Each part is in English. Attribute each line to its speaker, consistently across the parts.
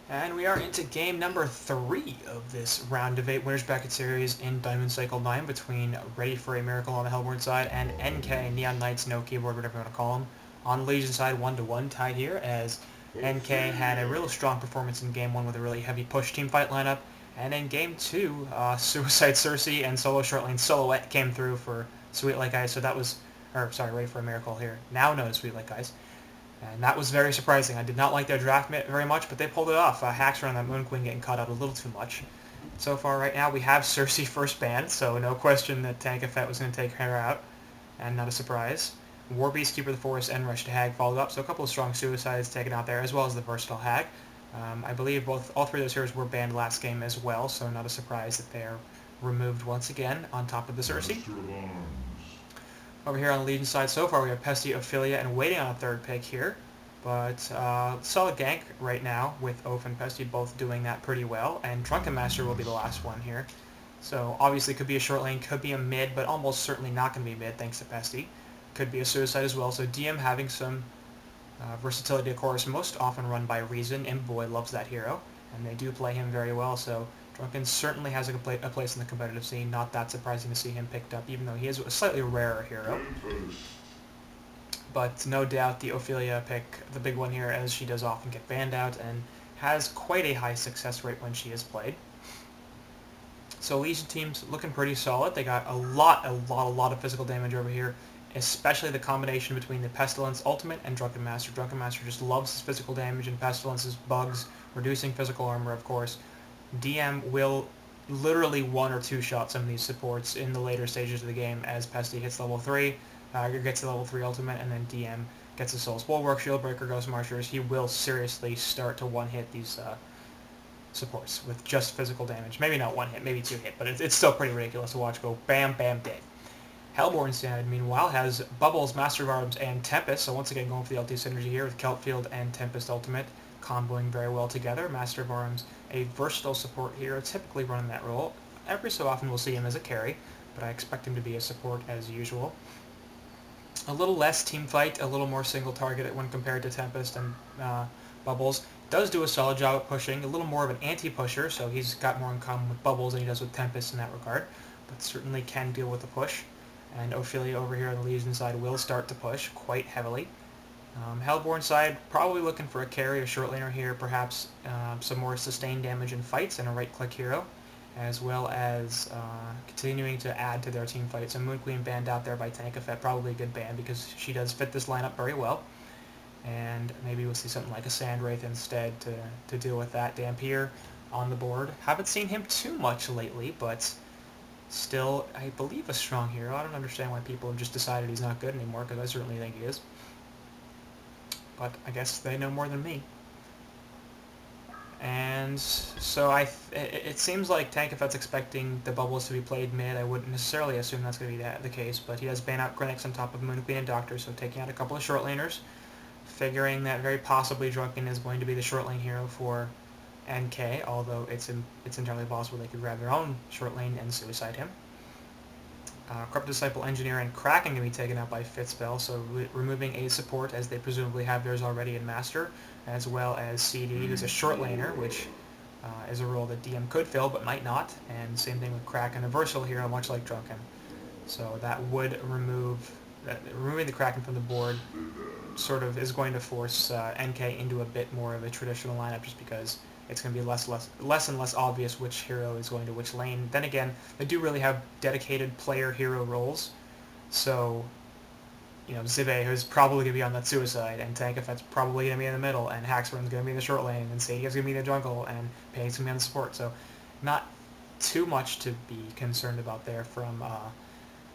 Speaker 1: And we are into game number 3 of this round of 8 Winners Bracket Series in Diamond Cycle 9 between Ready for a Miracle on the Hellborn side and NK, Neon Knights, No Keyboard, whatever you want to call them. On the Legion side, 1-1 tied here as NK had a real strong performance in game 1 with a really heavy push team fight lineup. And in game 2, Suicide Cersei and Solo Short Lane Silhouette came through for Sweet Like Ice, so that was, or sorry, Ready for a Miracle here, now known as Sweet Like Ice. And that was very surprising. I did not like their draft very much, but they pulled it off. Haxor and that Moon Queen getting cut out a little too much. So far right now we have Cersei first ban, so no question that Tankafet was going to take her out, and not a surprise. Warbeast, Keeper of the Forest, and Rush to Hag followed up, so a couple of strong suicides taken out there, as well as the versatile Hag. I believe all three of those heroes were banned last game as well, so not a surprise that they're removed once again on top of the Cersei. Over here on the Legion side, so far we have Pesty, Ophelia, and waiting on a third pick here. But solid gank right now with Oph and Pesty both doing that pretty well. And Drunken Master will be the last one here. So obviously could be a short lane, could be a mid, but almost certainly not going to be mid thanks to Pesty. Could be a suicide as well. So DM having some versatility, of course, most often run by Reason. Imboy loves that hero, and they do play him very well. So Drunken certainly has a place in the competitive scene. Not that surprising to see him picked up, even though he is a slightly rarer hero. But no doubt the Ophelia pick, the big one here, as she does often get banned out and has quite a high success rate when she is played. So Legion team's looking pretty solid. They got a lot of physical damage over here, especially the combination between the Pestilence ultimate and Drunken Master. Drunken Master just loves his physical damage, and Pestilence's bugs, reducing physical armor, of course. DM will literally one or two shot some of these supports in the later stages of the game as Pesty hits level 3, gets to level 3 ultimate, and then DM gets a Soul's Bulwark, Shieldbreaker, Ghost Marchers. He will seriously start to one-hit these supports with just physical damage. Maybe not one hit, maybe two hit, but it's still pretty ridiculous to watch go bam, bam, dead. Hellborn side, meanwhile, has Bubbles, Master of Arms, and Tempest, so once again going for the LT synergy here with Kelpfield and Tempest Ultimate, comboing very well together. Master of Arms, a versatile support hero, typically running that role. Every so often we'll see him as a carry, but I expect him to be a support as usual. A little less team fight, a little more single target when compared to Tempest and Bubbles. Does do a solid job at pushing, a little more of an anti-pusher, so he's got more in common with Bubbles than he does with Tempest in that regard, but certainly can deal with the push. And Ophelia over here on the Legion side will start to push quite heavily. Hellborn side, probably looking for a carry, a short laner here, perhaps some more sustained damage in fights and a right-click hero, as well as continuing to add to their team fights. So Moon Queen banned out there by Tankafet, probably a good ban because she does fit this lineup very well. And maybe we'll see something like a Sandwraith instead to deal with that. Dampier on the board. Haven't seen him too much lately, but still, I believe, a strong hero. I don't understand why people have just decided he's not good anymore, because I certainly think he is. But I guess they know more than me. And so it seems like Tankafet's expecting the Bubbles to be played mid. I wouldn't necessarily assume that's going to be the case, but he does ban out Grenix on top of Moon Queen and Doctor, so taking out a couple of short laners, figuring that very possibly Drunken is going to be the short lane hero for NK, although it's entirely possible they could grab their own short lane and suicide him. Corrupt Disciple, Engineer, and Kraken can be taken out by Fitspell, so removing a support as they presumably have theirs already in Master, as well as CD, who's a short laner, which is a role that DM could fill but might not, and same thing with Kraken, a versatile hero much like Drunken. So that would removing the Kraken from the board sort of is going to force NK into a bit more of a traditional lineup, just because it's going to be less and less obvious which hero is going to which lane. Then again, they do really have dedicated player hero roles, so Zive is probably going to be on that suicide, and Tankafet's probably going to be in the middle, and Haxorn's going to be in the short lane, and Sadia's going to be in the jungle, and Payne's going to be on the support. So not too much to be concerned about there from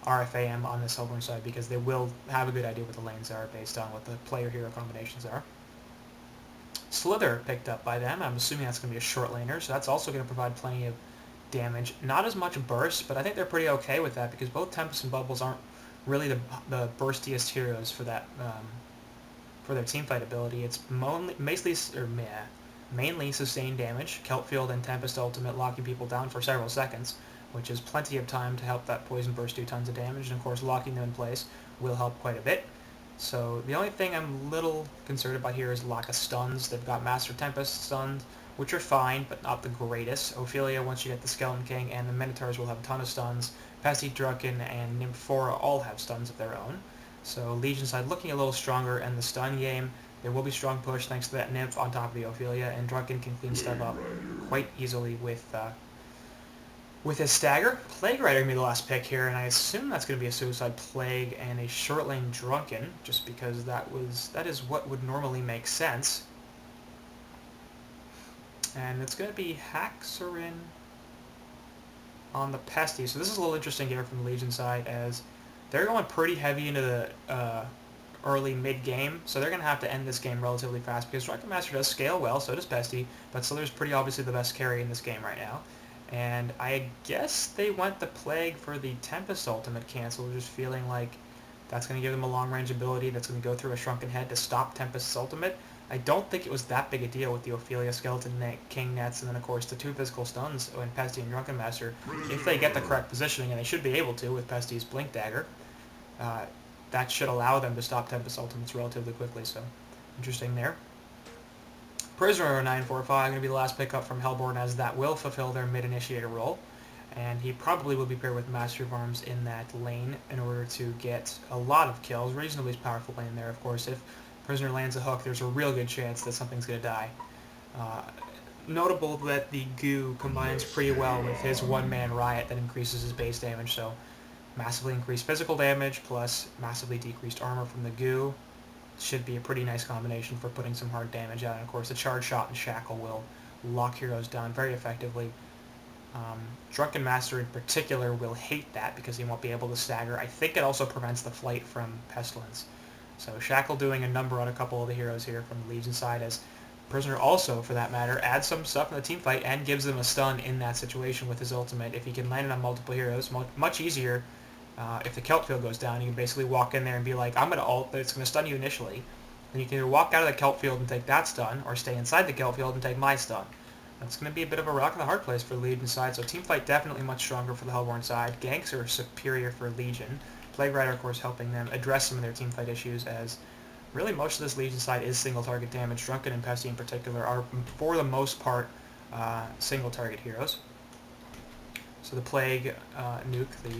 Speaker 1: RFAM on this Hellborn side, because they will have a good idea what the lanes are based on what the player-hero combinations are. Slither picked up by them. I'm assuming that's going to be a short laner, so that's also going to provide plenty of damage. Not as much burst, but I think they're pretty okay with that, because both Tempest and Bubbles aren't really the burstiest heroes for that for their teamfight ability. It's mainly sustained damage. Kelpfield and Tempest Ultimate locking people down for several seconds, which is plenty of time to help that Poison Burst do tons of damage, and of course locking them in place will help quite a bit. So the only thing I'm a little concerned about here is lack of stuns. They've got Master Tempest stunned, which are fine, but not the greatest. Ophelia, once you get the Skeleton King, and the Minotaurs will have a ton of stuns. Pesty, Drunken, and Nymphora all have stuns of their own. So Legion side looking a little stronger in the stun game. There will be strong push thanks to that Nymph on top of the Ophelia, and Drunken can clean stuff up quite easily with his stagger. Plague Rider going to be the last pick here, and I assume that's going to be a Suicide Plague and a short lane Drunken, just because that is what would normally make sense. And it's going to be Haxorin on the Pesty. So this is a little interesting here from the Legion side, as they're going pretty heavy into the early mid-game, so they're going to have to end this game relatively fast, because Drunken Master does scale well, so does Pesty, but Slither's pretty obviously the best carry in this game right now. And I guess they went the Plague for the Tempest ultimate cancel, just feeling like that's going to give them a long-range ability that's going to go through a Shrunken Head to stop Tempest's ultimate. I don't think it was that big a deal with the Ophelia Skeleton King nets, and then of course the two physical stuns when Pesty and Drunken Master, if they get the correct positioning, and they should be able to with Pesty's Blink Dagger, that should allow them to stop Tempest ultimates relatively quickly, so interesting there. Prisoner 945 going to be the last pickup from Hellborn, as that will fulfill their mid-initiator role, and he probably will be paired with Master of Arms in that lane in order to get a lot of kills. Reasonably powerful lane there, of course. If Prisoner lands a hook, there's a real good chance that something's going to die. Notable that the Goo combines pretty well with his one-man Riot that increases his base damage, so massively increased physical damage plus massively decreased armor from the Goo should be a pretty nice combination for putting some hard damage out. And of course the Charge Shot and Shackle will lock heroes down very effectively. Drunken Master in particular will hate that because he won't be able to stagger. I think it also prevents the flight from Pestilence. So Shackle doing a number on a couple of the heroes here from the Legion side, as Prisoner also, for that matter, adds some stuff in the team fight and gives them a stun in that situation with his ultimate. If he can land it on multiple heroes, much easier. If the Kelp field goes down, you can basically walk in there and be like, I'm going to ult, but it's going to stun you initially. Then you can either walk out of the Kelp field and take that stun, or stay inside the Kelp field and take my stun. That's going to be a bit of a rock in the hard place for the Legion side, so teamfight definitely much stronger for the Hellborn side. Ganks are superior for Legion. Plague Rider, of course, helping them address some of their teamfight issues, as really most of this Legion side is single target damage. Drunken and Pesty in particular are, for the most part, single target heroes. So the Plague nuke, the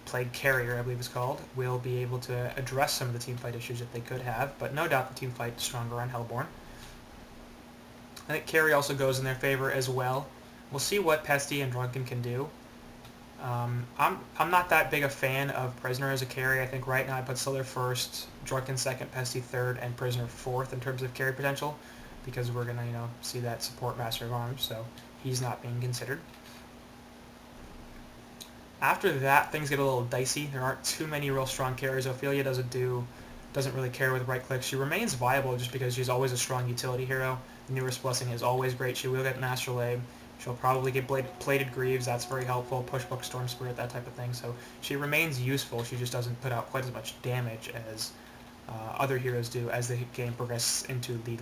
Speaker 1: Plague Carrier, I believe it's called, will be able to address some of the teamfight issues that they could have, but no doubt the teamfight is stronger on Hellborn. I think carry also goes in their favor as well. We'll see what Pesty and Drunken can do. I'm not that big a fan of Prisoner as a carry. I think right now I put Slither first, Drunken second, Pesty third, and Prisoner fourth in terms of carry potential, because we're gonna see that support Master of Arms, so he's not being considered. After that, things get a little dicey. There aren't too many real strong carries. Ophelia doesn't really care with right clicks. She remains viable just because she's always a strong utility hero. The Newest Blessing is always great. She will get an Astrolabe. She'll probably get Plated Greaves. That's very helpful. Pushbook, Storm Spirit, that type of thing. So she remains useful. She just doesn't put out quite as much damage as other heroes do as the game progresses into the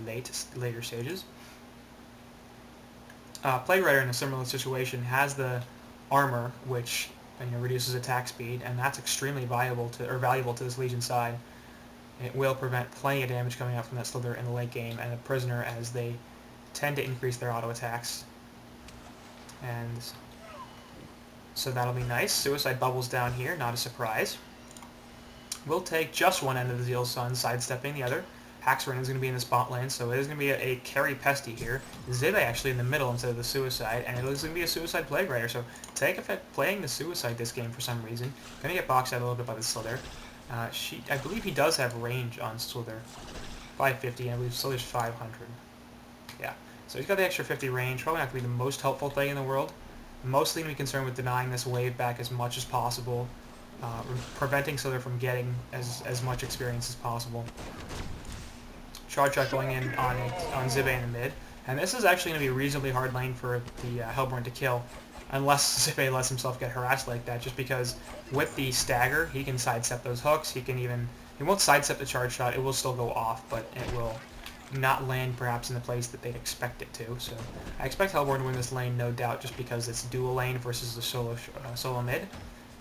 Speaker 1: later stages. Plague Rider in a similar situation has the armor, which reduces attack speed, and that's extremely valuable to this Legion side. It will prevent plenty of damage coming out from that Slither in the late game, and the Prisoner, as they tend to increase their auto attacks. And so that'll be nice. Suicide Bubbles down here, not a surprise. We'll take just one end of the Zeal Sun, sidestepping the other. Haxorin is going to be in the spot lane, so it is going to be a carry Pesty here. Zibe actually in the middle instead of the Suicide, and it is going to be a Suicide Plague Rider, so take effect playing the Suicide this game for some reason. Going to get boxed out a little bit by the Slither. I believe he does have range on Slither. 550, and I believe Slither's 500. Yeah, so he's got the extra 50 range. Probably not going to be the most helpful thing in the world. Mostly going to be concerned with denying this wave back as much as possible, preventing Slither from getting as much experience as possible. Charge Shot going in on Zibe in the mid, and this is actually going to be a reasonably hard lane for the Hellborn to kill, unless Zibe lets himself get harassed like that, just because with the stagger, he can sidestep those hooks. He won't sidestep the Charge Shot, it will still go off, but it will not land perhaps in the place that they'd expect it to. So I expect Hellborn to win this lane, no doubt, just because it's dual lane versus the solo mid.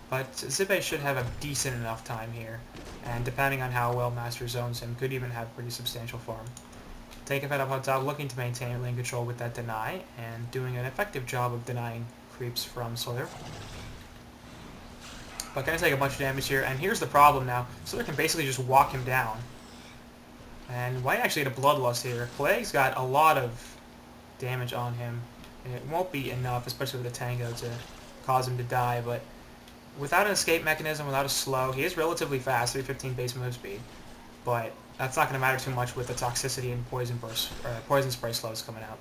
Speaker 1: But Zibe should have a decent enough time here, and depending on how well Master zones him, could even have pretty substantial farm. Take it up on top, looking to maintain lane control with that deny, and doing an effective job of denying creeps from Slither. But gonna take a bunch of damage here, and here's the problem now. Slither can basically just walk him down. And White actually had a Bloodlust here. Plague's got a lot of damage on him. It won't be enough, especially with the Tango, to cause him to die, but without an escape mechanism, without a slow, he is relatively fast, 315 base move speed, but that's not going to matter too much with the toxicity and poison burst, or poison spray slows coming out.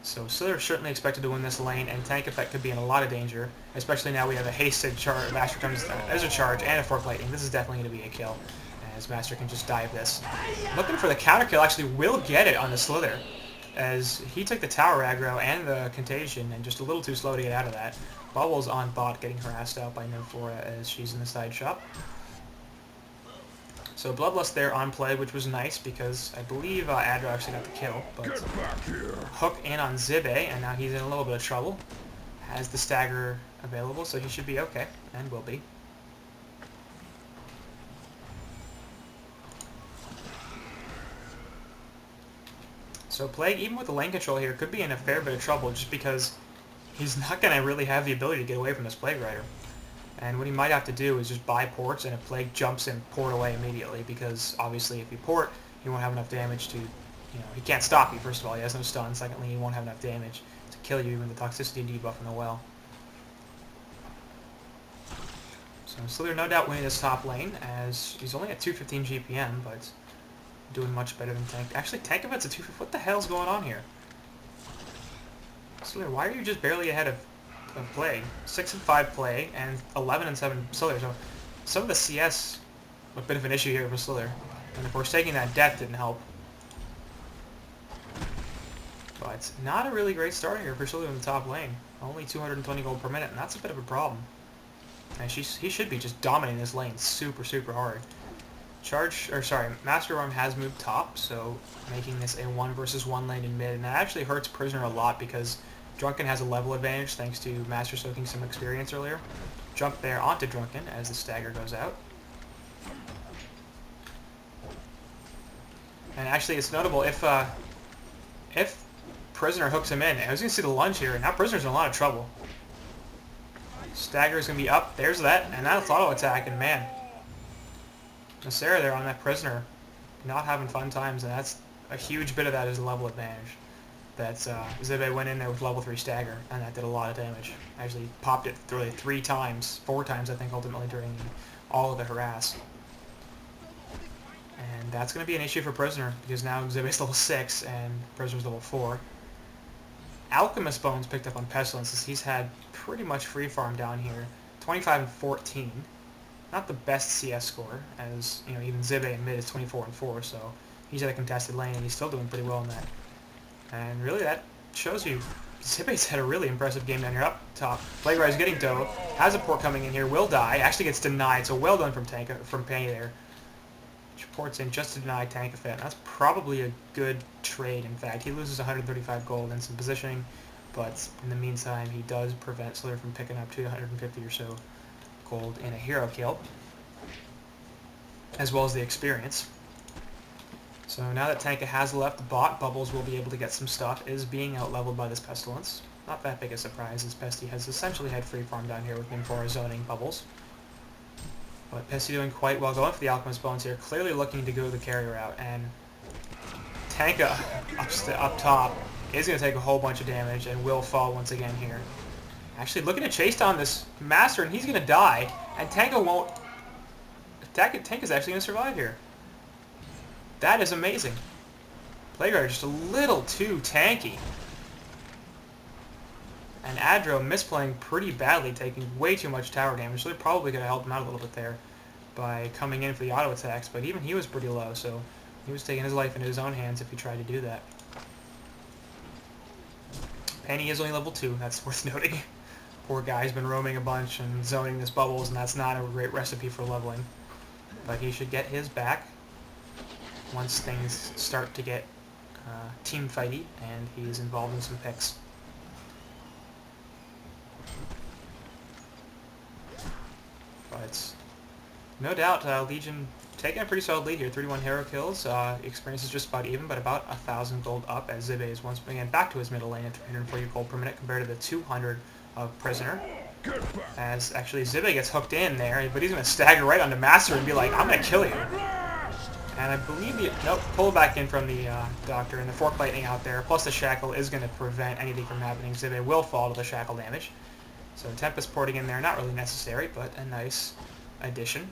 Speaker 1: So Slither is certainly expected to win this lane, and Tank Effect could be in a lot of danger, especially now we have a hasted charge, Master comes, there's a charge, and a Fork Lightning. This is definitely going to be a kill, as Master can just dive this. Looking for the counter kill, actually will get it on the Slither, as he took the tower aggro and the contagion, and just a little too slow to get out of that. Bubbles on bot getting harassed out by Nofora as she's in the side shop. So Bloodlust there on play, which was nice because I believe Adro actually got the kill. But hook in on Zibe, and now he's in a little bit of trouble. Has the stagger available, so he should be okay, and will be. So Plague, even with the lane control here, could be in a fair bit of trouble just because he's not going to really have the ability to get away from this Plague Rider. And what he might have to do is just buy ports, and if Plague jumps in, port away immediately, because obviously if you port, he won't have enough damage to, he can't stop you, first of all, he has no stun, secondly, he won't have enough damage to kill you, even the toxicity debuff in the well. So Slither no doubt winning this top lane, as he's only at 215 GPM, but doing much better than Tank. Actually, Tank Effect's at 250. What the hell's going on here? Slither, why are you just barely ahead of Plague? 6-5 Plague and 11-7 Slither. So some of the CS a bit of an issue here for Slither. And of course, taking that death didn't help. But not a really great start here for Slither in the top lane. Only 220 gold per minute, and that's a bit of a problem. And he should be just dominating this lane super, super hard. Master Arm has moved top, so making this a 1 versus 1 lane in mid, and that actually hurts Prisoner a lot because Drunken has a level advantage thanks to Master soaking some experience earlier. Jump there onto Drunken as the stagger goes out. And actually it's notable if Prisoner hooks him in. I was going to see the lunge here, and now Prisoner's in a lot of trouble. Stagger's going to be up, there's that, and that's auto attack, and man, Nasera there on that Prisoner, not having fun times, and that's a huge bit of that is a level advantage. That's Zibe went in there with level 3 stagger, and that did a lot of damage. Actually popped it really 4 times I think ultimately during all of the harass. And that's going to be an issue for Prisoner, because now Zibe's level 6 and Prisoner's level 4. Alchemist Bones picked up on Pestilence, as he's had pretty much free farm down here. 25 and 14. Not the best CS score, as even Zibe in mid is 24 and 4, so he's at a contested lane and he's still doing pretty well in that. And really that shows you Zibe's had a really impressive game down here up top. Plague Rider's getting dove, has a port coming in here, will die, actually gets denied, so well done from Penny there. Ports in just to deny Tank Effect. That's probably a good trade, in fact. He loses 135 gold and some positioning, but in the meantime he does prevent Slither from picking up 250 or so gold in a hero kill, as well as the experience. So now that Tanka has left the bot, Bubbles will be able to get some stuff, is being out-leveled by this Pestilence. Not that big a surprise, as Pesty has essentially had free farm down here with Nymphora zoning Bubbles. But Pesty doing quite well, going for the Alchemist Bones here, clearly looking to go the carry route, and Tanka up top is going to take a whole bunch of damage and will fall once again here. Actually looking to chase down this Master, and he's going to die, and Tanka won't... Tanka's actually going to survive here. That is amazing. Plague Rider just a little too tanky. And Adro misplaying pretty badly, taking way too much tower damage, so they probably could have helped him out a little bit there by coming in for the auto attacks, but even he was pretty low, so he was taking his life into his own hands if he tried to do that. Penny is only level 2, that's worth noting. Poor guy's been roaming a bunch and zoning this Bubbles, and that's not a great recipe for leveling. But he should get his back once things start to get team fighty, and he is involved in some picks. But no doubt Legion taking a pretty solid lead here. 31 hero kills. Experience is just about even, but about 1,000 gold up as Zibe is once again back to his middle lane at 340 gold per minute compared to the 200 of Prisoner. As actually Zibe gets hooked in there, but he's going to stagger right onto Master and be like, I'm going to kill you. And I believe nope, pull back in from the Doctor, and the Fork Lightning out there, plus the Shackle is going to prevent anything from happening. Zibe will fall to the Shackle damage. So Tempest porting in there, not really necessary, but a nice addition.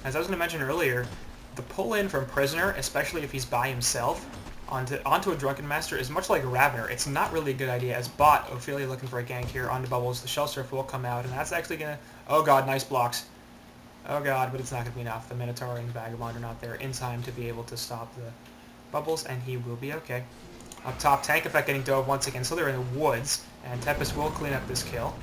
Speaker 1: As I was going to mention earlier, the pull-in from Prisoner, especially if he's by himself, onto a Drunken Master is much like a Ravener. It's not really a good idea. As bot, Ophelia looking for a gank here onto Bubbles. The Shell Surf will come out, and that's actually going to... Oh god, nice blocks. Oh god, but it's not going to be enough. The Minotaur and Vagabond are not there in time to be able to stop the Bubbles, and he will be okay. Up top, Tank Effect getting dove once again, so they're in the woods, and Tempest will clean up this kill.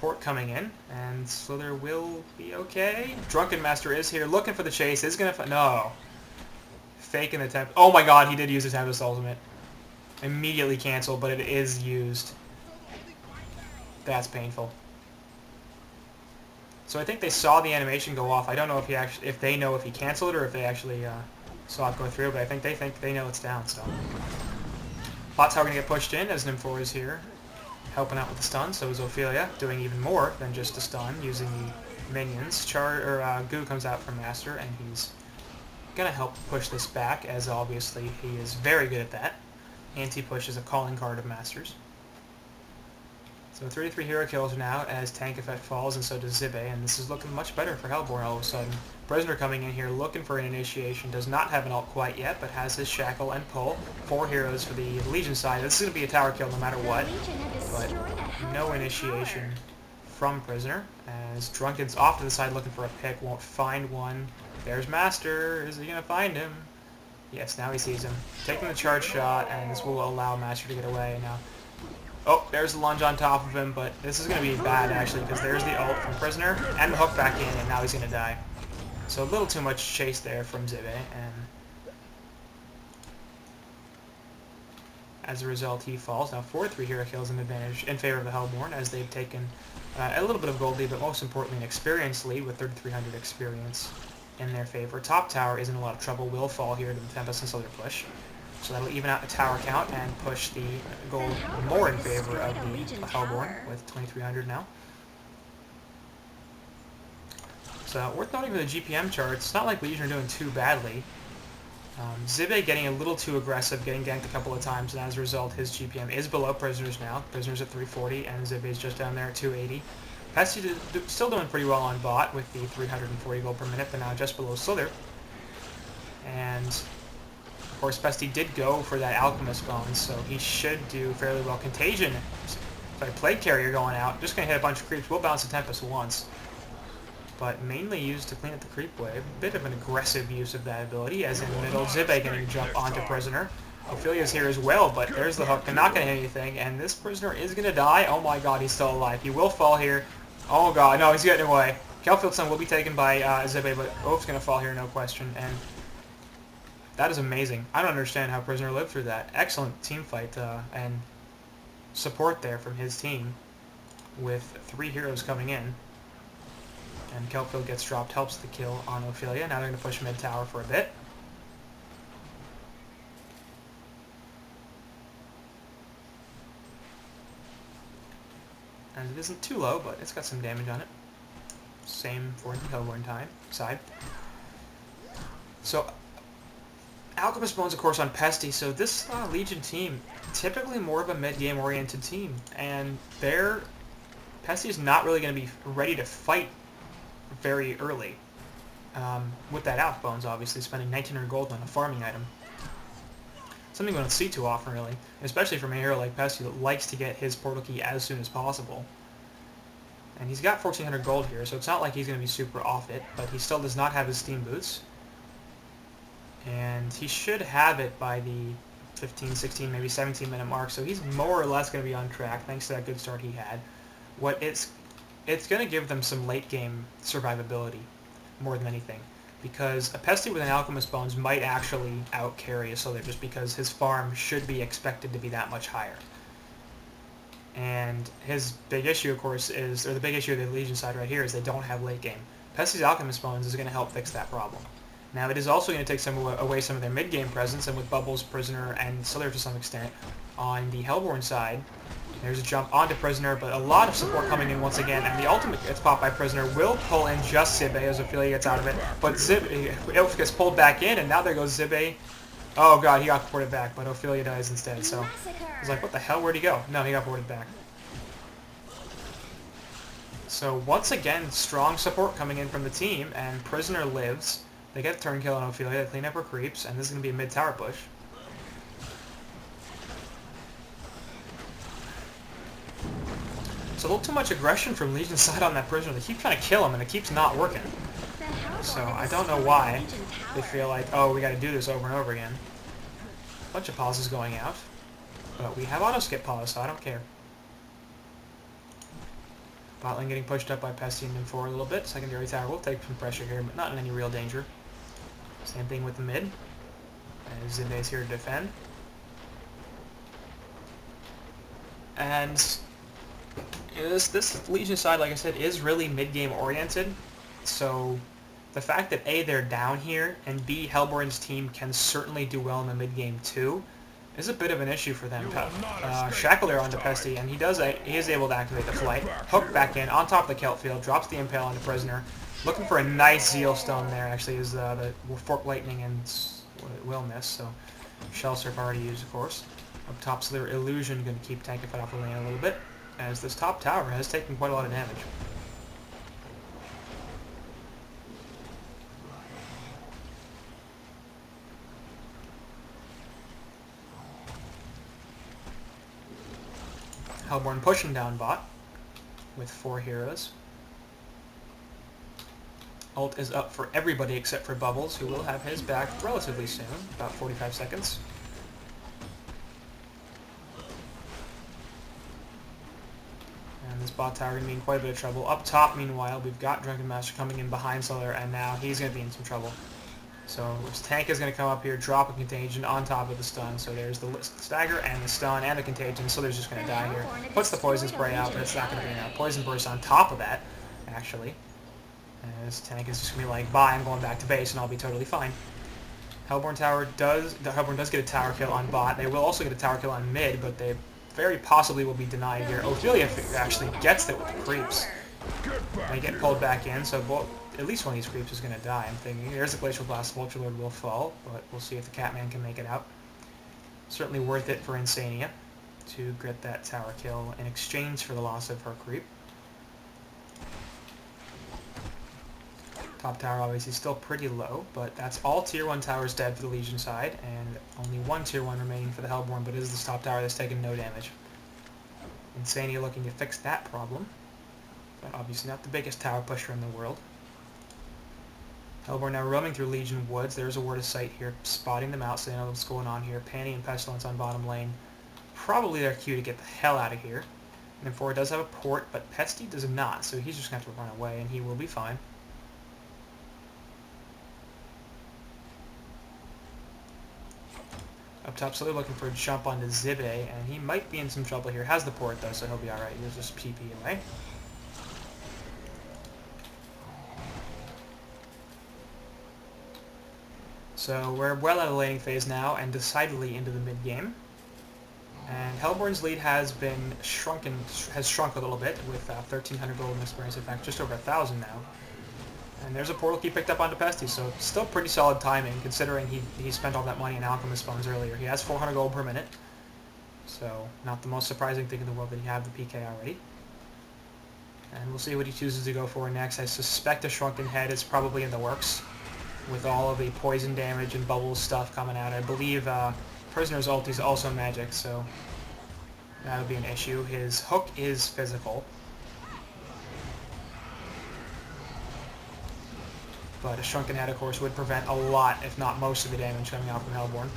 Speaker 1: Port coming in, and Slither will be okay. Drunken Master is here, looking for the chase, is going to... No. Faking the Tempest. Oh my god, he did use the Tempest ultimate. Immediately canceled, but it is used. That's painful. So I think they saw the animation go off. I don't know if they know if he canceled it or if they actually saw it go through, but I think they know it's down. So bot tower gonna get pushed in as Nymphoria is here, helping out with the stun. So is Ophelia, doing even more than just a stun, using the minions. Goo comes out from Master, and he's gonna help push this back, as obviously he is very good at that. Anti-push is a calling card of Master's. So 33 hero kills now as Tank Effect falls, and so does Zibe, and this is looking much better for Hellborn all of a sudden. Prisoner coming in here looking for an initiation, does not have an ult quite yet, but has his Shackle and Pull. 4 heroes for the Legion side. This is going to be a tower kill no matter what, but no initiation from Prisoner, as Drunken's off to the side looking for a pick, won't find one. There's Master, is he going to find him? Yes, now he sees him. Taking the charge shot, and this will allow Master to get away. Now, oh, there's the lunge on top of him, but this is going to be bad, actually, because there's the ult from Prisoner, and the hook back in, and now he's going to die. So a little too much chase there from Zibe, and as a result, he falls. Now 4-3 hero kills an advantage in favor of the Hellborn, as they've taken a little bit of gold lead, but most importantly an experience lead with 3,300 experience in their favor. Top tower is in a lot of trouble, will fall here to the Tempest and Slither push. So that'll even out the tower count and push the gold more in favor of the Hellborn with 2,300 now. So worth noting for the GPM charts, it's not like Legion are doing too badly. Zibe getting a little too aggressive, getting ganked a couple of times, and as a result his GPM is below Prisoner's now. Prisoner's at 340 and Zibe is just down there at 280. Pesty still doing pretty well on bot with the 340 gold per minute, but now just below Slither. And of course, Pesty did go for that Alchemist Bones, so he should do fairly well. Contagion, by Plague Carrier going out, just going to hit a bunch of creeps. We'll bounce the Tempest once, but mainly used to clean up the creep wave. A bit of an aggressive use of that ability, as in the middle, Zibe going to jump onto Prisoner. Ophelia's here as well, but there's the hook. They're not going to hit anything, and this Prisoner is going to die. Oh my god, he's still alive. He will fall here. Oh god, no, he's getting away. Kelfield's son will be taken by Zibe, but Oph's going to fall here, no question, and that is amazing. I don't understand how Prisoner lived through that. Excellent team fight and support there from his team with 3 heroes coming in. And Kelfield gets dropped, helps the kill on Ophelia. Now they're going to push mid tower for a bit. And it isn't too low, but it's got some damage on it. Same for the Hellborn side. So Alchemist Bones, of course, on Pesty, so this Legion team, typically more of a mid-game oriented team, and Pesty is not really going to be ready to fight very early. With that Alch Bones, obviously, spending 1,900 gold on a farming item. Something we don't see too often, really, especially from a hero like Pesty that likes to get his portal key as soon as possible. And he's got 1,400 gold here, so it's not like he's going to be super off it, but he still does not have his Steam Boots. And he should have it by the 15, 16, maybe 17 minute mark, so he's more or less going to be on track thanks to that good start he had. It's going to give them some late game survivability more than anything, because a Pesty with an Alchemist Bones might actually out-carry a Slither just because his farm should be expected to be that much higher. And his big issue, of course, is, or the big issue of the Legion side right here, is they don't have late game. Pesti's Alchemist Bones is going to help fix that problem. Now, it is also going to take away some of their mid-game presence, and with Bubbles, Prisoner, and Siller to some extent, on the Hellborn side, there's a jump onto Prisoner, but a lot of support coming in once again, and the ultimate gets popped by Prisoner will pull in just Zibe as Ophelia gets out of it, but Ilf gets pulled back in, and now there goes Zibe. Oh god, he got ported back, but Ophelia dies instead, so I was like, what the hell, where'd he go? No, he got ported back. So once again, strong support coming in from the team, and Prisoner lives. They get a turn kill on Ophelia, they clean up her creeps, and this is going to be a mid-tower push. It's a little too much aggression from Legion's side on that Prisoner. They keep trying to kill him, and it keeps not working. So I don't know why they feel like, oh, we got to do this over and over again. A bunch of pauses going out. But we have auto-skip pause, so I don't care. Bot lane getting pushed up by Pesty and Nymph4 a little bit. Secondary tower will take some pressure here, but not in any real danger. Same thing with the mid. As Zibe is here to defend. And this Legion side, like I said, is really mid-game oriented. So the fact that A, they're down here, and B, Hellborn's team can certainly do well in the mid-game too, is a bit of an issue for them. Shackle there onto Pesty, and he is able to activate the flight. Hook back in, on top of the Kelp field, drops the Impale onto Prisoner. Looking for a nice Zeal Stone there, actually, is the Fork Lightning and will miss, so Shell Surf already used, of course. Up top, so their Illusion going to keep tanking fight off the lane a little bit, as this top tower has taken quite a lot of damage. Hellborn pushing down bot with 4 heroes. Ult is up for everybody except for Bubbles, who will have his back relatively soon, about 45 seconds. And this bot tower going to be in quite a bit of trouble. Up top, meanwhile, we've got Drunken Master coming in behind Solar, and now he's going to be in some trouble. So this tank is going to come up here, drop a Contagion on top of the stun. So there's the stagger and the stun and the Contagion. So they're just going to die here. Puts the Poison Spray out, but it's not going to be enough. Poison Burst on top of that, actually. And this tank is just going to be like, bye, I'm going back to base and I'll be totally fine. Hellborn does get a tower kill on bot. They will also get a tower kill on mid, but they very possibly will be denied here. Ophelia actually gets it with the creeps. They get pulled back in, so at least one of these creeps is going to die, I'm thinking. There's a Glacial Blast, Vulture Lord will fall, but we'll see if the Catman can make it out. Certainly worth it for Insania to get that tower kill in exchange for the loss of her creep. Top tower obviously still pretty low, but that's all tier 1 towers dead for the Legion side, and only one tier 1 remaining for the Hellborn, but it is this top tower that's taken no damage. Insania looking to fix that problem, but obviously not the biggest tower pusher in the world. Hellborn now roaming through Legion Woods. There's a Word of Sight here, spotting them out, so they know what's going on here. Panty and Pestilence on bottom lane. Probably their cue to get the hell out of here. And Nymph4 does have a port, but Pesty does not, so he's just going to have to run away, and he will be fine. Up top, so they're looking for a jump onto Zibe, and he might be in some trouble here. Has the port, though, so he'll be alright. He'll just PP away. So we're well out of the laning phase now, and decidedly into the mid-game. And Hellborn's lead has shrunk a little bit, with 1,300 gold in experience, in fact, just over 1,000 now. And there's a portal key picked up onto Pesty, so still pretty solid timing, considering he spent all that money in Alchemist Bones earlier. He has 400 gold per minute, so not the most surprising thing in the world that he have the PK already. And we'll see what he chooses to go for next. I suspect a Shrunken Head is probably in the works, with all of the poison damage and bubbles stuff coming out. I believe Prisoner's ult is also magic, so that'll be an issue. His hook is physical, but a Shrunken Head, of course, would prevent a lot, if not most, of the damage coming out from Hellborn.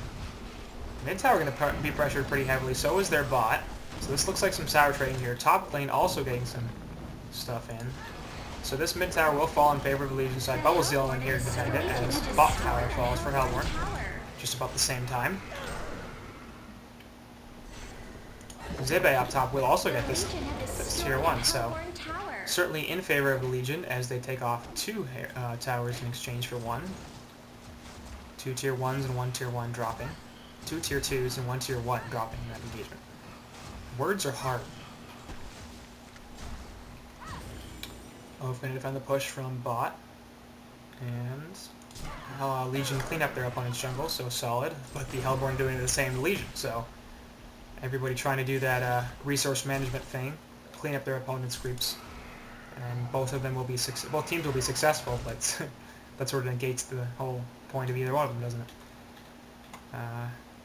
Speaker 1: Mid tower going to be pressured pretty heavily, so is their bot. So this looks like some sour trading here. Top lane also getting some stuff in. So this mid tower will fall in favor of the Legion side. Bubble Zeal in here to defend it, as bot tower falls for Hellborn. Just about the same time. Zibe up top will also get this tier 1, so certainly in favor of the Legion as they take off 2 towers in exchange for 1. 2 tier 1s and 1 tier 1 dropping. 2 tier 2s and 1 tier 1 dropping in that engagement. Words are hard. Oaf going to defend the push from bot. And Legion clean up their opponent's jungle, so solid. But the Hellborn doing the same to Legion, so everybody trying to do that resource management thing, clean up their opponent's creeps, and both teams will be successful. But that sort of negates the whole point of either one of them, doesn't it?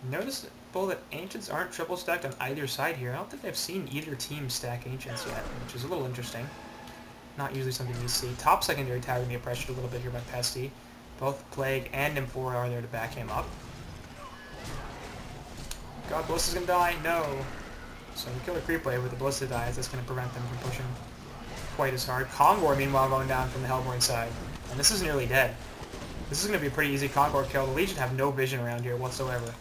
Speaker 1: Noticeable that Ancients aren't triple stacked on either side here. I don't think I've seen either team stack Ancients yet, which is a little interesting. Not usually something you see. Top secondary tower going to be pressured a little bit here by Pesty. Both Plague and Nymphora are there to back him up. God, Ballista's going to die. No. So the killer creep wave with the Ballista dies. That's going to prevent them from pushing quite as hard. Kongor, meanwhile, going down from the Hellborn side. And this is nearly dead. This is going to be a pretty easy Kongor kill. The Legion have no vision around here whatsoever.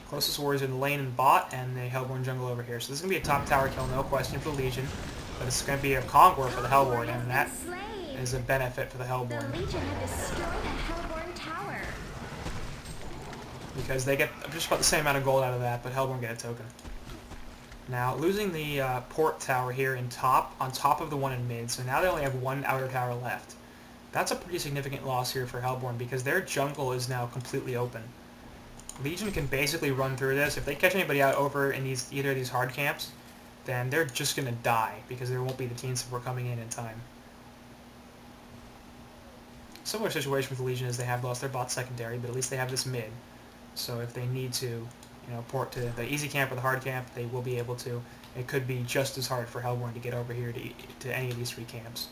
Speaker 1: Closest warriors in the lane and bot, and the Hellborn jungle over here. So this is going to be a top tower kill, no question, for the Legion. But it's going to be a Kongor for the Hellborn, and that is a benefit for the Hellborn.
Speaker 2: The Legion have destroyed a Hellborn tower.
Speaker 1: Because they get just about the same amount of gold out of that, but Hellborn get a token. Now, losing the port tower here on top of the one in mid, so now they only have 1 outer tower left. That's a pretty significant loss here for Hellborn, because their jungle is now completely open. Legion can basically run through this. If they catch anybody out over in either of these hard camps, then they're just going to die, because there won't be the team support coming in time. Similar situation with the Legion is they have lost their bot secondary, but at least they have this mid. So if they need to, port to the easy camp or the hard camp, they will be able to. It could be just as hard for Hellborn to get over here to any of these 3 camps.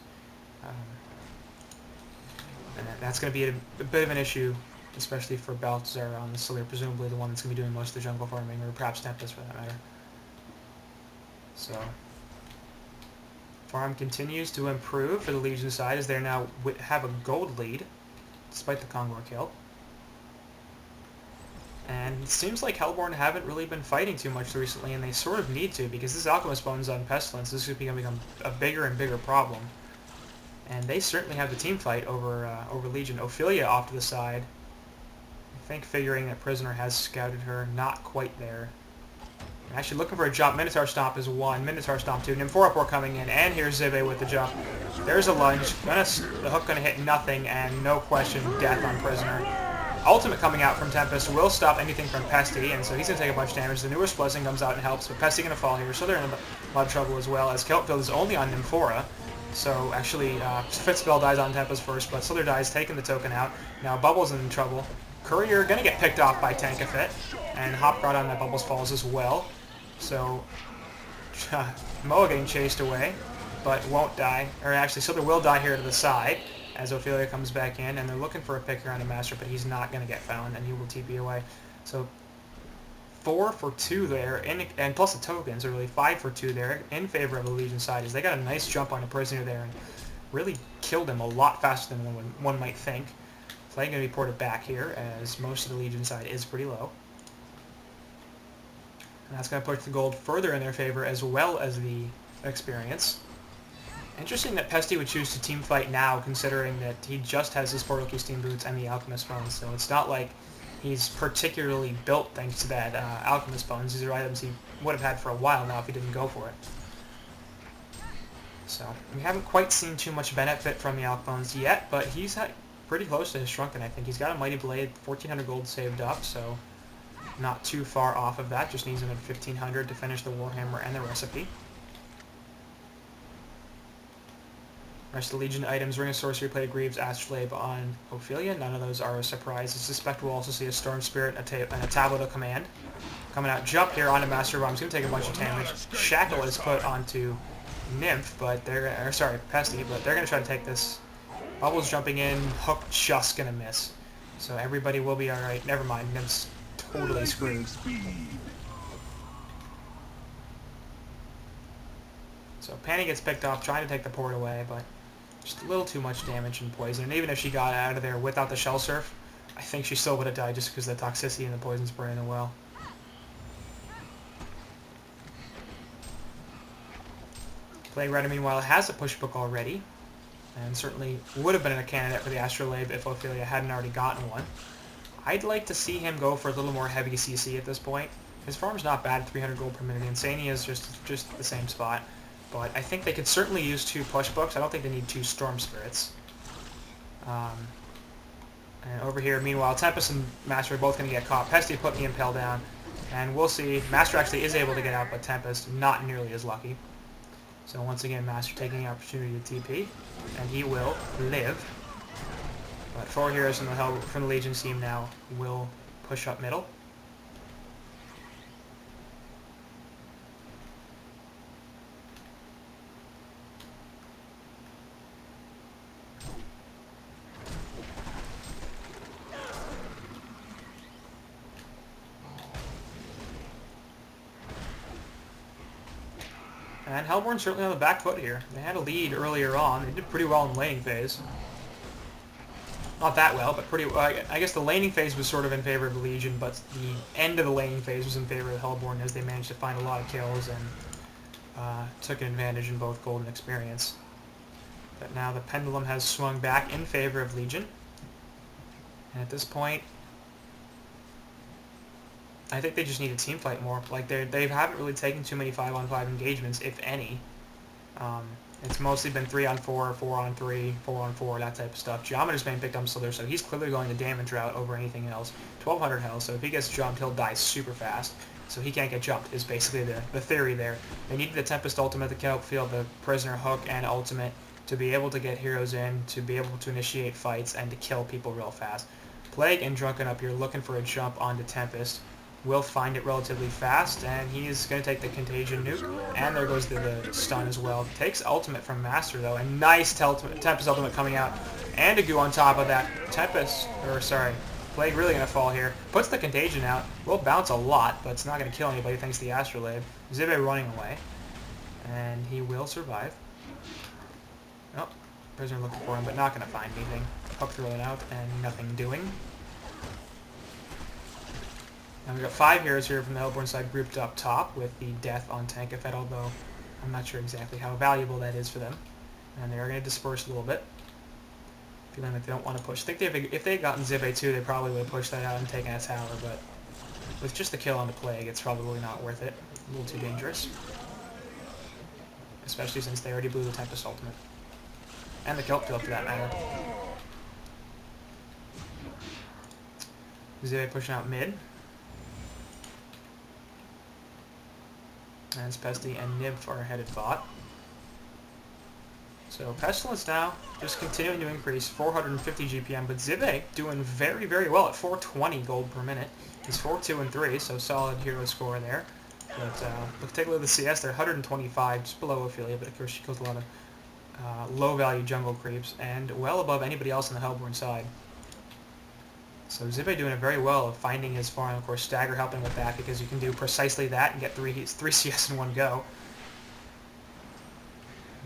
Speaker 1: And that's going to be a bit of an issue, especially for Balthazar on the Slayer, presumably the one that's going to be doing most of the jungle farming, or perhaps Tempest for that matter. So, farm continues to improve for the Legion side as they now have a gold lead, despite the Kongor kill. And it seems like Hellborn haven't really been fighting too much recently, and they sort of need to, because this Alchemist Bones on Pestilence is becoming a bigger and bigger problem. And they certainly have the team fight over Legion. Ophelia off to the side. I think figuring that Prisoner has scouted her, not quite there. Actually looking for a jump. Minotaur Stomp is 1, Minotaur Stomp 2, Nymphora Port coming in, and here's Zibe with the jump. There's a lunge. The hook gonna hit nothing, and no question, death on Prisoner. Ultimate coming out from Tempest will stop anything from Pesty, and so he's going to take a bunch of damage. The newest Blessing comes out and helps, but Pesty going to fall here, so they're in a lot of trouble as well, as Keltfield is only on Nymphora. So actually, Fitzbell dies on Tempest first, but Slither dies, taking the token out. Now Bubbles in trouble. Courier going to get picked off by Tankafit, and Hopguard on that Bubbles falls as well. So Moa getting chased away, but won't die. Or actually, Slither will die here to the side, as Ophelia comes back in, and they're looking for a pick here on a Master, but he's not going to get found, and he will TP away. So 4 for 2 there, and plus the tokens are really 5 for 2 there in favor of the Legion side, as they got a nice jump on a Prisoner there and really killed him a lot faster than one might think. So they're going to be ported back here, as most of the Legion side is pretty low. And that's going to push the gold further in their favor, as well as the experience. Interesting that Pesty would choose to team fight now, considering that he just has his Portal Key Steam Boots and the Alchemist Bones, so it's not like he's particularly built thanks to that Alchemist Bones. These are items he would have had for a while now if he didn't go for it. So, we haven't quite seen too much benefit from the Alch Bones yet, but he's pretty close to his Shrunken, I think. He's got a Mighty Blade, 1,400 gold saved up, so not too far off of that. Just needs him at 1,500 to finish the Warhammer and the recipe. Rest of the Legion items, Ring of Sorcery, Plate of Greaves, Astrolabe on Ophelia. None of those are a surprise. I suspect we'll also see a Storm Spirit and a Tablet of Command. Coming out, jump here onto Master Bomb's going to take a bunch of damage. Shackle is put onto Nymph, but Pesty, but they're going to try to take this. Bubbles jumping in, Hook just going to miss. So everybody will be alright. Never mind, Nymph's totally screwed. So Panny gets picked off, trying to take the port away, but just a little too much damage and poison. And even if she got out of there without the Shell Surf, I think she still would have died just because of the toxicity and the poison spray in the well. Plague Rider, meanwhile, has a push book already, and certainly would have been a candidate for the Astrolabe if Ophelia hadn't already gotten one. I'd like to see him go for a little more heavy CC at this point. His farm's not bad, 300 gold per minute. Insania is just the same spot. But I think they could certainly use 2 push books. I don't think they need 2 Storm Spirits. And over here, meanwhile, Tempest and Master are both going to get caught. Pesty put the Impel down. And we'll see. Master actually is able to get out, but Tempest not nearly as lucky. So once again, Master taking the opportunity to TP. And he will live. But 4 heroes from the Legion team now will push up middle. And Hellborn's certainly on the back foot here. They had a lead earlier on. They did pretty well in the laning phase. Not that well, but pretty well. I guess the laning phase was sort of in favor of the Legion, but the end of the laning phase was in favor of Hellborn as they managed to find a lot of kills and took an advantage in both gold and experience. But now the pendulum has swung back in favor of Legion. And at this point, I think they just need to team fight more. Like they haven't really taken too many 5-on-5 engagements, if any. It's mostly been 3-on-4, 4-on-3, 4-on-4, that type of stuff. Geometer's being picked up still there, so he's clearly going to damage route over anything else. 1200 health, so if he gets jumped, he'll die super fast. So he can't get jumped, is basically the theory there. They needed the Tempest ultimate, the outfield, the Prisoner hook, and ultimate to be able to get heroes in, to be able to initiate fights, and to kill people real fast. Plague and Drunken up here looking for a jump onto Tempest. Will find it relatively fast, and he's going to take the Contagion nuke, and there goes the stun as well. Takes ultimate from Master, though, and nice Tempest ultimate coming out, and a goo on top of that. Plague really going to fall here. Puts the Contagion out. Will bounce a lot, but it's not going to kill anybody thanks to the Astrolabe. Zibe running away, and he will survive. Oh, Prisoner looking for him, but not going to find anything. Hook throwing out, and nothing doing. And we've got 5 heroes here from the Hellborn side grouped up top with the death on Tankafet, although I'm not sure exactly how valuable that is for them. And they are going to disperse a little bit. Feeling like they don't want to push. I think if they had gotten Zibe too, they probably would have pushed that out and taken a tower, but with just the kill on the Plague, it's probably not worth it. A little too dangerous. Especially since they already blew the Tempest ultimate. And the Kelp field for that matter. Zibe pushing out mid. And Pesty and Nib are headed bot. So Pestilence now just continuing to increase, 450 GPM, but Zibe doing very, very well at 420 gold per minute. He's 4-2 and 3, so solid hero score there. But let's take a look at the CS. They're 125, just below Ophelia, but of course she kills a lot of low-value jungle creeps, and well above anybody else on the Hellborn side. So Zibe doing it very well of finding his farm. Of course, Stagger helping with that because you can do precisely that and get 3 CS in one go.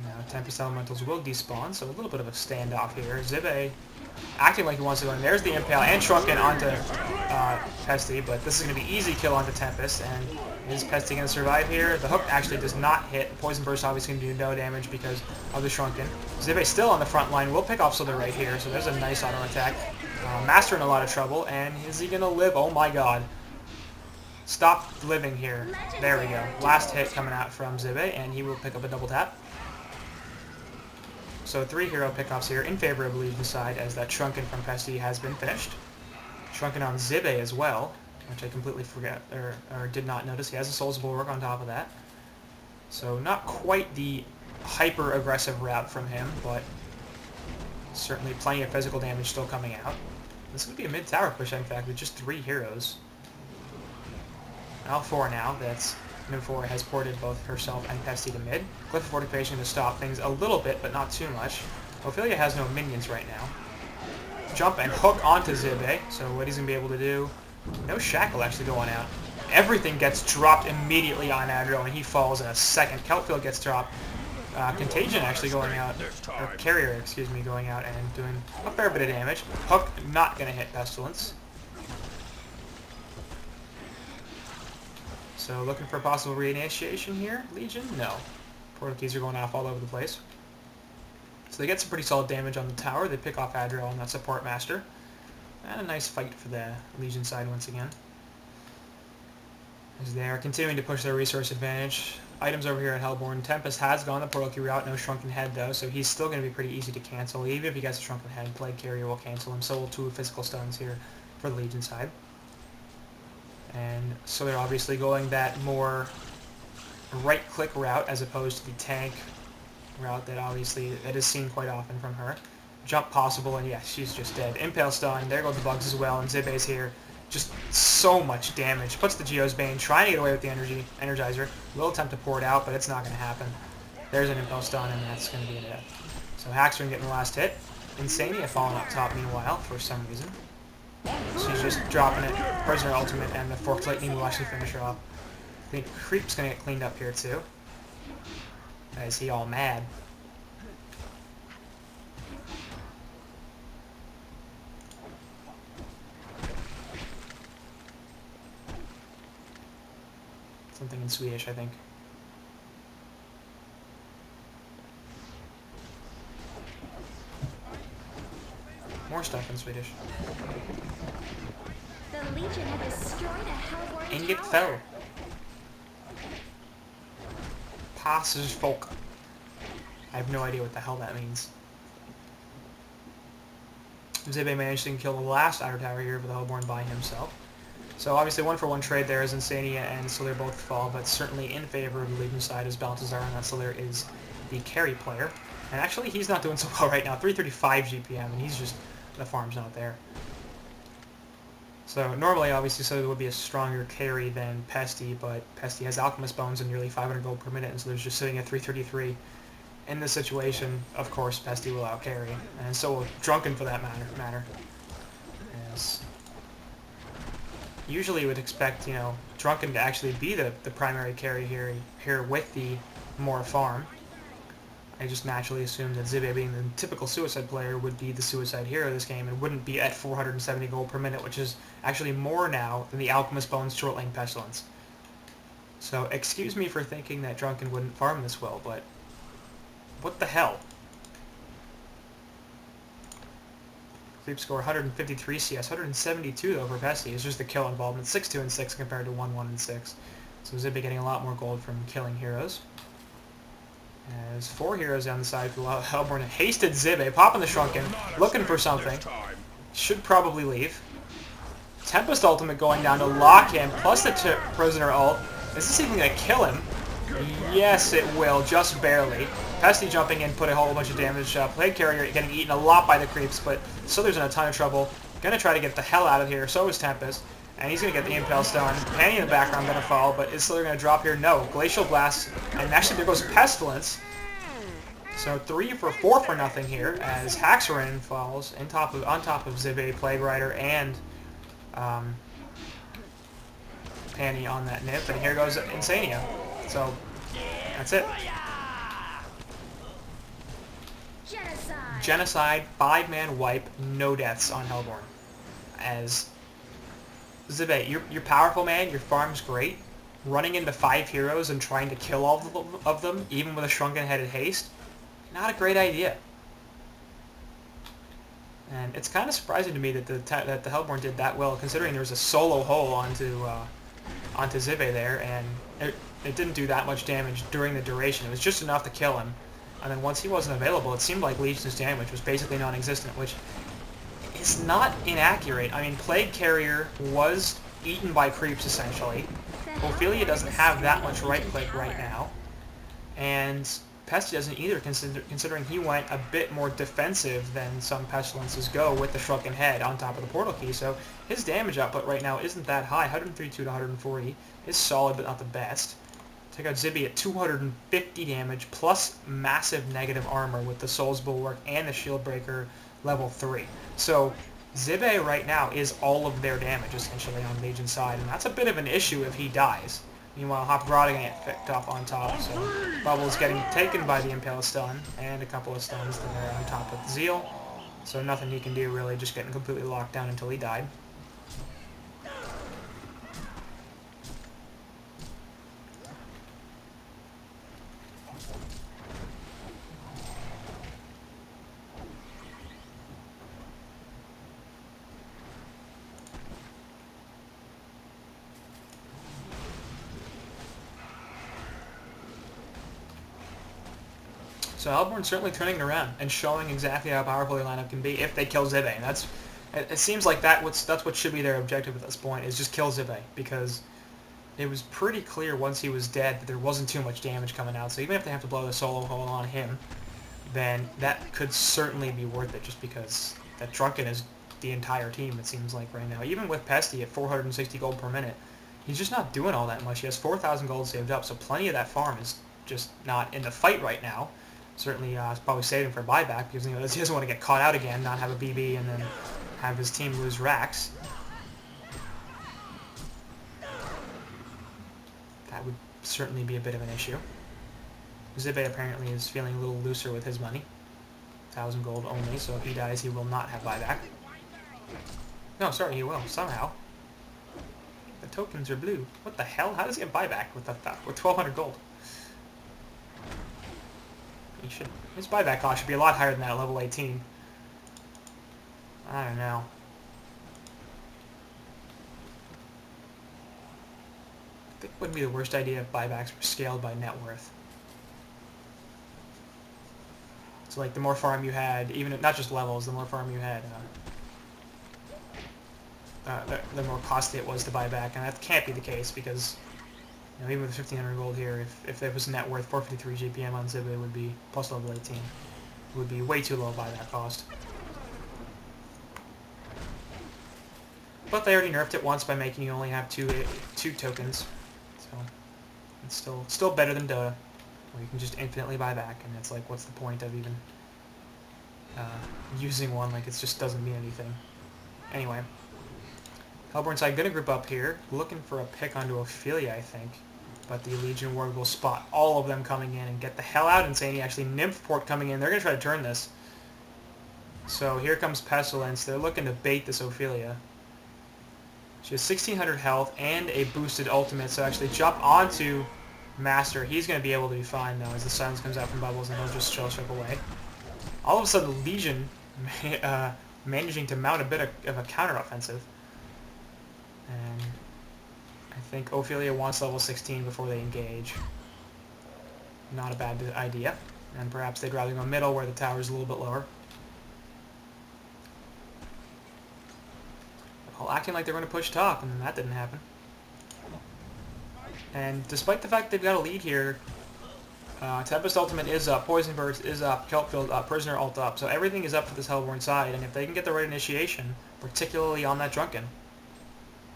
Speaker 1: Now Tempest Elementals will despawn, so a little bit of a standoff here. Zibe acting like he wants to go in. There's the Impale and Shrunken onto Pesty, but this is going to be easy kill onto Tempest. And is Pesty going to survive here? The hook actually does not hit. Poison Burst obviously going to do no damage because of the Shrunken. Zibe still on the front line. Will pick off Slither right here, so there's a nice auto attack. Master in a lot of trouble, and is he going to live? Oh my god. Stop living here. There we go. Last hit coming out from Zibe, and he will pick up a double tap. So 3 hero pickoffs here in favor of Legion's side, as that Shrunken from Pesty has been finished. Shrunken on Zibe as well, which I completely forgot, or did not notice. He has a Soul's Bulwark on top of that. So not quite the hyper-aggressive route from him, but certainly plenty of physical damage still coming out. This would be a mid-tower push, in fact, with just 3 heroes. L4 now, that's Nymphora has ported both herself and Pesty to mid. Glyph of Fortification to stop things a little bit, but not too much. Ophelia has no minions right now. Jump and hook onto Zibe, so what he's going to be able to do... No Shackle actually going out. Everything gets dropped immediately on aggro, and he falls in a second. Kelpfield gets dropped. Contagion actually going out, or Carrier, excuse me, going out and doing a fair bit of damage. Hook not going to hit Pestilence. So looking for a possible reinitiation here, Legion? No. Portal keys are going off all over the place. So they get some pretty solid damage on the tower. They pick off Adriel on that support master. And a nice fight for the Legion side once again. As they are continuing to push their resource advantage. Items over here at Hellborn. Tempest has gone the Portal Key route. No Shrunken Head though, so he's still going to be pretty easy to cancel. Even if he gets a Shrunken Head, Plague Carrier will cancel him. So will 2 physical stones here for the Legion side. And so they're obviously going that more right-click route as opposed to the tank route that obviously that is seen quite often from her. Jump possible, and yes, she's just dead. Impale stun, there go the bugs as well, and Zibe's here. Just so much damage. Puts the Geo's Bane, trying to get away with the Energizer. Will attempt to pour it out, but it's not going to happen. There's an Impale stun, and that's going to be a death. So Haxorn getting the last hit. Insania falling up top meanwhile, for some reason. She's just dropping it. Prisoner ultimate, and the Forked Lightning will actually finish her off. I think Creep's going to get cleaned up here too. Is he all mad? Something in Swedish, I think. More stuff in Swedish.
Speaker 2: The Legion have destroyed a Hellborn
Speaker 1: Inget
Speaker 2: tower.
Speaker 1: fell. Passes folk. I have no idea what the hell that means. Zibe managed to kill the last outer tower here for the Hellborn by himself. So obviously 1-for-1 trade there is Insania and Solir both fall, but certainly in favor of the Legion side is Balthazar, and that Solir is the carry player. And actually he's not doing so well right now. 335 GPM, and he's just, the farm's not there. So normally obviously Solir would be a stronger carry than Pesty, but Pesty has Alchemist Bones and nearly 500 gold per minute, and so there's just sitting at 333. In this situation, of course, Pesty will outcarry, and so will Drunken for that matter. As usually you would expect, you know, Drunken to actually be the primary carry here with the more farm. I just naturally assumed that Zibe, being the typical suicide player, would be the suicide hero of this game and wouldn't be at 470 gold per minute, which is actually more now than the Alchemist Bones short lane Pestilence. So excuse me for thinking that Drunken wouldn't farm this well, but what the hell? Creep score 153 CS, 172 though for Pesty. It's just the kill involvement. 6-2 and 6 compared to 1-1 and 6. So Zibe getting a lot more gold from killing heroes. As 4 heroes down the side for Hellborn. Hasted Zibe, popping the Shrunken, looking for something. Should probably leave. Tempest ultimate going down to lock him, plus the prisoner ult. Is this even going to kill him? Yes, it will, just barely. Pesty jumping in, put a whole bunch of damage. Plague Carrier getting eaten a lot by the creeps, but Soler's in a ton of trouble. Gonna try to get the hell out of here, so is Tempest. And he's gonna get the Impale Stone. Panny in the background gonna fall, but is Soler gonna drop here? No. Glacial Blast, and actually there goes Pestilence. So 3 for 4 for nothing here, as Haxorn falls on top of Zibe, Plague Rider, and Panny on that nip, and here goes Insania. So that's it. Genocide, 5-man wipe, no deaths on Hellborn. As Zibe, you're powerful, man. Your farm's great. Running into 5 heroes and trying to kill all of them, even with a Shrunken-headed haste, not a great idea. And it's kind of surprising to me that the Hellborn did that well, considering there was a solo hole onto Zibe there, and it didn't do that much damage during the duration. It was just enough to kill him. And then once he wasn't available, it seemed like Legion's damage was basically non-existent, which is not inaccurate. I mean, Plague Carrier was eaten by creeps, essentially. Ophelia doesn't have that much right-click right now. And Pesty doesn't either, considering he went a bit more defensive than some Pestilences go with the Shrunken Head on top of the Portal Key. So his damage output right now isn't that high. 132 to 140 is solid, but not the best. Take out Zibe at 250 damage, plus massive negative armor with the Soul's Bulwark and the Shield Breaker level 3. So Zibe right now is all of their damage, essentially, on Legion's side, and that's a bit of an issue if he dies. Meanwhile, Hopgrada gonna get picked off on top, so Bubble's getting taken by the Impale Stun, and a couple of stuns there on top of the Zeal. So nothing he can do, really, just getting completely locked down until he died. So Hellborn's certainly turning it around and showing exactly how powerful their lineup can be if they kill Zibe. And it seems like that's what should be their objective at this point, is just kill Zibe, because it was pretty clear once he was dead that there wasn't too much damage coming out. So even if they have to blow the solo hole on him, then that could certainly be worth it, just because that Drunken is the entire team, it seems like, right now. Even with Pesty at 460 gold per minute, he's just not doing all that much. He has 4,000 gold saved up, so plenty of that farm is just not in the fight right now. Certainly, it's probably saving for buyback, because he doesn't want to get caught out again, not have a BB, and then have his team lose racks. That would certainly be a bit of an issue. Zibe apparently is feeling a little looser with his money. 1,000 gold only, so if he dies, he will not have buyback. No, sorry, he will, somehow. The tokens are blue. What the hell? How does he get buyback with 1,200 gold? His buyback cost should be a lot higher than that at level 18. I don't know. I think it wouldn't be the worst idea if buybacks were scaled by net worth. So like the more farm you had, even if, not just levels, the more farm you had, the more costly it was to buy back, and that can't be the case, because even with 1,500 gold here, if it was net worth, 453 GPM on Zibe would be plus level 18. It would be way too low buyback cost. But they already nerfed it once by making you only have two tokens, so it's still better than Dota, where you can just infinitely buy back, and it's like, what's the point of even using one? Like, it just doesn't mean anything. Anyway, Hellborn side gonna group up here, looking for a pick onto Ophelia, I think. But the Legion Ward will spot all of them coming in and get the hell out. Insane, actually, Nymph Port coming in. They're gonna try to turn this. So here comes Pestilence. They're looking to bait this Ophelia. She has 1,600 health and a boosted ultimate, so actually jump onto Master. He's going to be able to be fine, though, as the silence comes out from Bubbles, and he'll just shell-shock away. All of a sudden, Legion managing to mount a bit of a counter-offensive. And I think Ophelia wants level 16 before they engage. Not a bad idea. And perhaps they'd rather go middle, where the tower's a little bit lower. All acting like they're going to push top, and that didn't happen. And despite the fact they've got a lead here, Tempest Ultimate is up, Poison Burst is up, Kelpfield up, Prisoner Ult up, so everything is up for this Hellborn side, and if they can get the right initiation, particularly on that Drunken,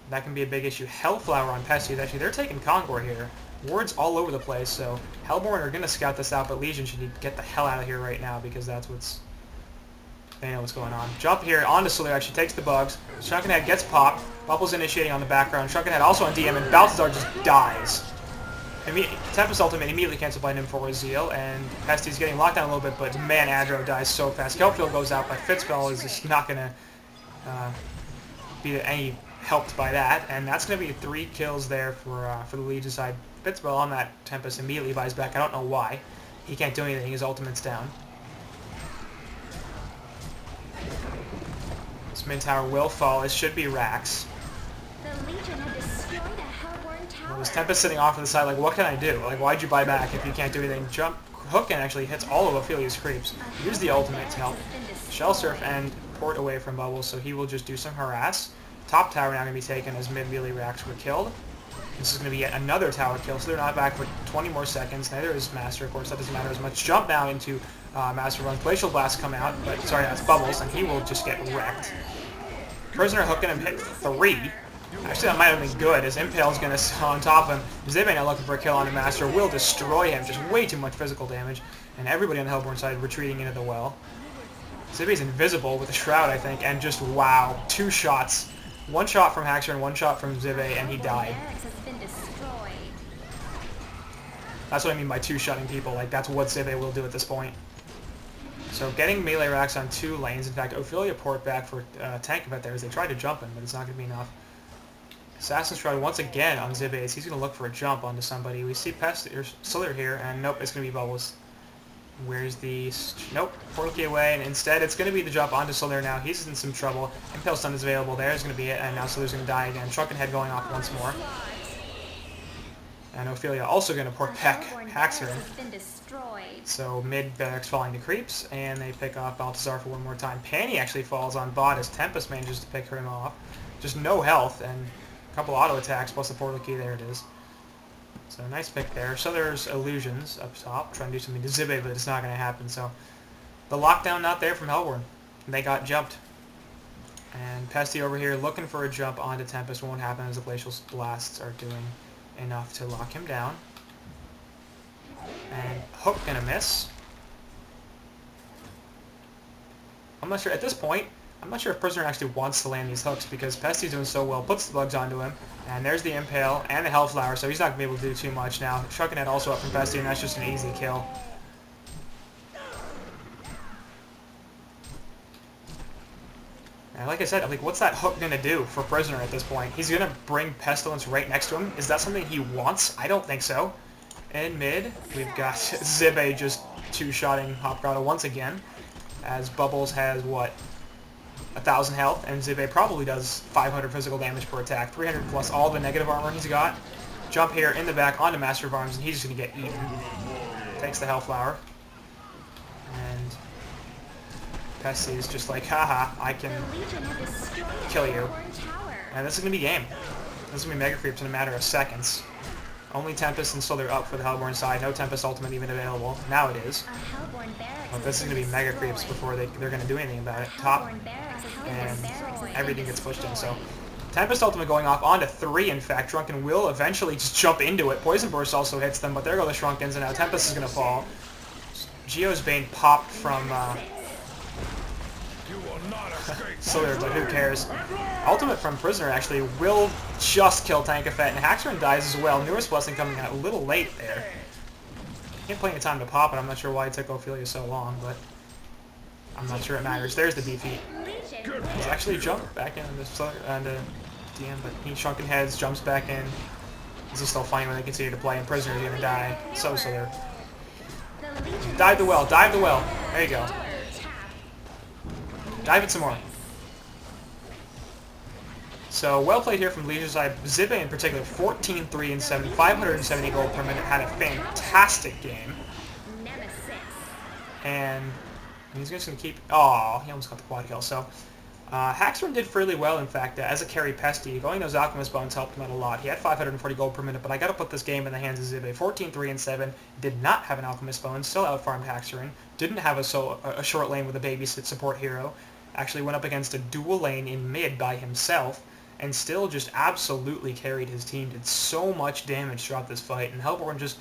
Speaker 1: that can be a big issue. Hellflower on Pesty, actually, they're taking Concord here. Wards all over the place, so Hellborn are going to scout this out, but Legion should get the hell out of here right now, because that's what's... They know what's going on. Jump here onto Solir, actually takes the bugs. Shrunken Head gets popped. Bubbles initiating on the background. Shrunken Head also on DM, and Balthazar just dies. Tempest Ultimate immediately canceled by Nim for Zeal, and Pesty's getting locked down a little bit, but man, Adro dies so fast. Kelpfield goes out, but Fitzbell is just not going to be any helped by that, and that's going to be 3 kills there for the Legion side. Fitzbell on that Tempest immediately buys back. I don't know why. He can't do anything. His ultimate's down. This mid tower will fall. It should be racks.
Speaker 2: The Legion had destroyed a Hellborn tower.
Speaker 1: Well, this Tempest sitting off to the side, like, what can I do? Like, why'd you buy back if you can't do anything? Jump, hook, and actually hits all of Ophelia's creeps. Use the ultimate to help Shell Surf and port away from Bubbles, so he will just do some harass. Top tower now going to be taken as mid-melee racks were killed. This is going to be yet another tower kill, so they're not back for 20 more seconds. Neither is Master, of course, that doesn't matter as much. Jump now into Master runs. Glacial Blast come out, but sorry, that's Bubbles, and he will just get wrecked. Prisoner hooking him, hit 3. Actually, that might have been good, as Impale's going to on top of him. Zibe now looking for a kill on the Master, will destroy him. Just way too much physical damage, and everybody on the Hellborn side retreating into the well. Zibe's invisible with a Shroud, I think, and just, wow, 2 shots. 1 shot from Haxor and 1 shot from Zibe, and he died. That's what I mean by 2-shotting people. Like, that's what Zibe will do at this point. So getting melee racks on 2 lanes. In fact, Ophelia port back for tank event there as they tried to jump him, but it's not going to be enough. Assassin's Shroud once again on Zibe. He's going to look for a jump onto somebody. We see Solir here, and nope, it's going to be Bubbles. Where's the... Nope, portal key away, and instead it's going to be the jump onto Solir now. He's in some trouble. Impale Stun is available. There's going to be it, and now Solir's going to die again. Shrunken Head going off once more. And Ophelia also going to port
Speaker 2: A
Speaker 1: back
Speaker 2: Hellborn
Speaker 1: Haxer.
Speaker 2: barracks has been destroyed.
Speaker 1: So mid barracks falling to creeps, and they pick off Baltazar for one more time. Panny actually falls on bot as Tempest manages to pick him off. Just no health and a couple auto attacks plus the portal key. There it is. So nice pick there. So there's Illusions up top, trying to do something to Zibe, but it's not going to happen. So the lockdown not there from Hellborn. They got jumped. And Pesty over here looking for a jump onto Tempest. Won't happen as the Glacial Blasts are doing enough to lock him down. And Hook gonna miss. I'm not sure at this point. I'm not sure if Prisoner actually wants to land these hooks because Pesty's doing so well. Puts the bugs onto him, and there's the Impale and the Hellflower, so he's not gonna be able to do too much now. Shrunken Head also up from Pesty, and that's just an easy kill. And like I said, like, what's that hook gonna do for Prisoner at this point? He's gonna bring Pestilence right next to him. Is that something he wants? I don't think so. In mid, we've got Zibe just two-shotting Hopgrotto once again, as Bubbles has, what, 1,000 health, and Zibe probably does 500 physical damage per attack, 300 plus all the negative armor he's got. Jump here in the back onto Master of Arms, and he's just going to get eaten. Takes the Hellflower. And Pesty's just like, haha, I can kill you. And this is going to be game. This is going to be Mega Creeps in a matter of seconds. Only Tempest, and so they're up for the Hellborn side. No Tempest Ultimate even available. Now it is. But this is going to be Mega Creeps before they're going to do anything about it. Top, and everything gets pushed in. So Tempest Ultimate going off onto 3, in fact. Drunken will eventually just jump into it. Poison Burst also hits them, but there go the Shrunkens, and now Tempest is going to fall. Geo's Bane popped from Slither, but who cares? Ultimate from Prisoner actually will just kill Tankafet, and Haxorn dies as well. Newest Blessing coming out a little late there. He had plenty of time to pop it. I'm not sure why it took Ophelia so long, but I'm not sure it matters. There's the defeat. He's actually jumped back in on the DM, but he Shrunken Heads, jumps back in. This is still fine when they continue to play, and Prisoner's gonna die. So there. Dive the well, dive the well. There you go. Dive it some more. So, well played here from Leisure side. Zibe in particular, 14, 3, and 7, 570 gold per minute, had a fantastic game. And he's just going to keep... Oh, he almost got the quad kill. So, Haxorn did fairly well, in fact, as a carry Pesty. Going those Alchemist Bones helped him out a lot. He had 540 gold per minute, but I got to put this game in the hands of Zibe. 14, 3, and 7, did not have an Alchemist Bone, still outfarmed Haxorn. Didn't have a short lane with a babysit support hero. Actually went up against a dual lane in mid by himself, and still just absolutely carried his team. Did so much damage throughout this fight, and Hellborn just,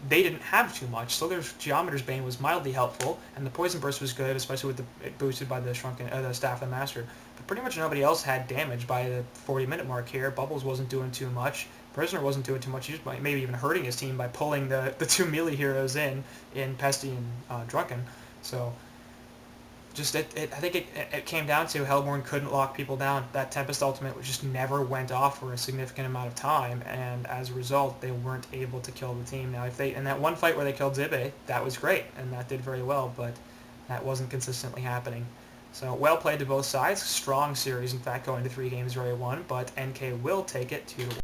Speaker 1: they didn't have too much. So there's Geometer's Bane was mildly helpful, and the Poison Burst was good, especially with it boosted by the the Staff of the Master. But pretty much nobody else had damage by the 40-minute mark here. Bubbles wasn't doing too much. Prisoner wasn't doing too much. He was maybe even hurting his team by pulling the two melee heroes in Pesty and Drunken. So just I think it came down to Hellborn couldn't lock people down. That Tempest Ultimate just never went off for a significant amount of time, and as a result, they weren't able to kill the team. Now, if they in that one fight where they killed Zibe, that was great, and that did very well, but that wasn't consistently happening. So, well played to both sides. Strong series, in fact, going to 3 games very won, but NK will take it to the